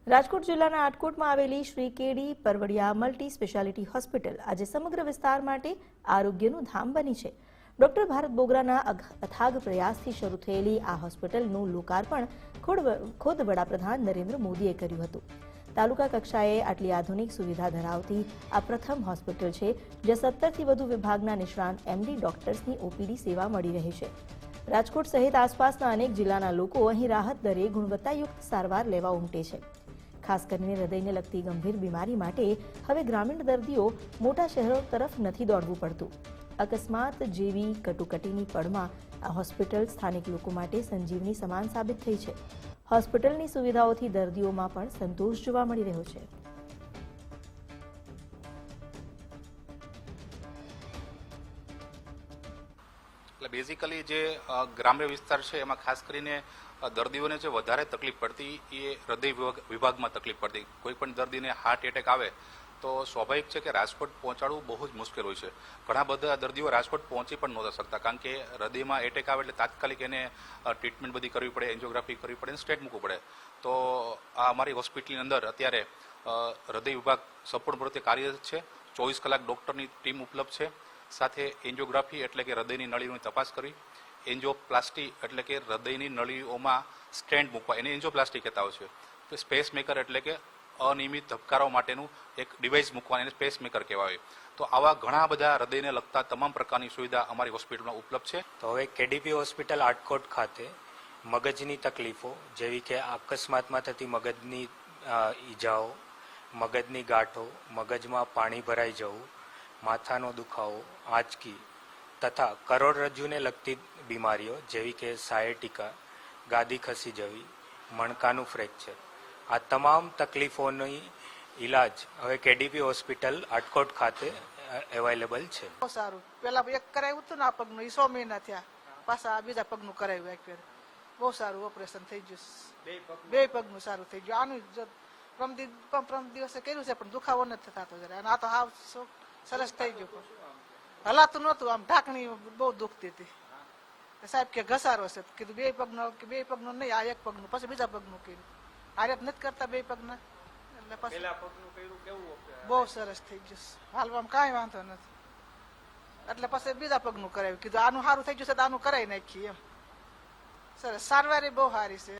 રાજકોટ જિલ્લાના આટકોટમાં આવેલી Shri કેડી પરવડિયા multi speciality hospital આજે સમગ્ર વિસ્તાર માટે આરોગ્યનું ધામ બની છે. ડોક્ટર ભારત બોગરાના અથાગ પ્રયાસથી શરૂ થયેલી આ હોસ્પિટલનું લોકાર્પણ ખુદ વડાપ્રધાન નરેન્દ્ર મોદીએ કર્યું હતું. તાલુકા કક્ષાએ આટલી આધુનિક સુવિધા ધરાવતી આ પ્રથમ હોસ્પિટલ છે, જ્યાં 17થી વધુ વિભાગના નિષ્ણાંત એમડી ડોક્ટર્સની ઓપીડી સેવા મળી રહે છે. રાજકોટ સહિત આસપાસના અનેક જિલ્લાના લોકો અહીં રાહત દરે ગુણવત્તાયુક્ત સારવાર લેવા ઉમટે છે. ખાસ કરીને હૃદયને લગતી ગંભીર બીમારી માટે હવે ગ્રામીણ દર્દીઓ મોટા શહેરો તરફ નથી દોડવું પડતું. અકસ્માત જેવી કટોકટીની પળમાં આ હોસ્પિટલ સ્થાનિક લોકો માટે સંજીવની સમાન સાબિત થઈ છે. હોસ્પિટલની સુવિધાઓથી દર્દીઓમાં પણ સંતોષ જોવા મળી રહ્યો છે. એટલે બેઝિકલી જે ગ્રામ્ય વિસ્તાર છે એમાં ખાસ કરીને દર્દીઓને જે વધારે તકલીફ પડતી એ હૃદય વિભાગમાં તકલીફ પડતી. કોઈ પણ દર્દીને હાર્ટ એટેક આવે તો સ્વાભાવિક છે કે રાજકોટ પહોંચાડવું બહુ જ મુશ્કેલ હોય છે. ઘણા બધા દર્દીઓ રાજકોટ પહોંચી પણ નહોતા શકતા, કારણ કે હૃદયમાં એટેક આવે એટલે તાત્કાલિક એને ટ્રીટમેન્ટ બધી કરવી પડે, એન્જિયોગ્રાફી કરવી પડે, સ્ટેટ મૂકવું પડે. તો આ અમારી હોસ્પિટલની અંદર અત્યારે હૃદય વિભાગ સંપૂર્ણ રીતે કાર્યરત છે. 24 કલાક ડૉક્ટરની ટીમ ઉપલબ્ધ છે. સાથે એન્જિયોગ્રાફી એટલે કે હૃદયની નળીઓની તપાસ કરવી, એન્જિયોપ્લાસ્ટી એટલે કે હૃદયની નળીઓમાં સ્ટેન્ટ મૂકવા, એને એન્જિયોપ્લાસ્ટી કહેતા હોય છે. તો સ્પેસ મેકર એટલે કે અનિયમિત ધબકારો માટેનું એક ડિવાઇસ મૂકવા, એને સ્પેસ મેકર કહેવાય. તો આવા ઘણા બધા હૃદયને લગતા તમામ પ્રકારની સુવિધા અમારી હોસ્પિટલમાં ઉપલબ્ધ છે. તો હવે કેડીપી હોસ્પિટલ આટકોટ ખાતે મગજની તકલીફો જેવી કે અકસ્માતમાં થતી મગજની ઈજાઓ, મગજની ગાંઠો, મગજમાં પાણી ભરાઈ જવું, માથાનો દુખાવો, આંચકી તથા કરોડરજ્જુને લગતી બીમારીઓ જેવી કે સાયટિકા, ગાદી ખસી જવી, મણકાનું ફ્રેક્ચર, આ તમામ તકલીફોની ઈલાજ હવે કેડીપી હોસ્પિટલ આટકોટ ખાતે અવેલેબલ છે. બહુ સારું. પેલા એક કરાવ્યું હતું ને આ પગનું, એ 100 મહિના થયા, પાછા બીજા પગનું કરાવ્યું એક ફેર. બહુ સારું ઓપરેશન થઈ ગયું. બે પગનું સારું થઈ ગયું. આનું પરમ દિવસે કર્યું છે પણ દુખાવો નથી થતો જરા. અને આ તો હાવ સરસ થઈ ગયું. હલાતું નહોતું, આમ ઢાંકણી બહુ દુખતી હતી. સાહેબ કે ઘસારો છે, કીધું બે પગનું નહીં, આ એક પગનું, પછી બીજા પગનું કર્યું. આર્યત નથી કરતા બે પગના, એટલે પછી બહુ સરસ થઈ ગયું. હાલવામાં કાંઈ વાંધો નથી. એટલે પછી બીજા પગનું કરાવ્યું. કીધું આનું સારું થઈ ગયું છે તો આનું કરાવી નાખીએ એમ. સરસ સારવાર બહુ સારી છે.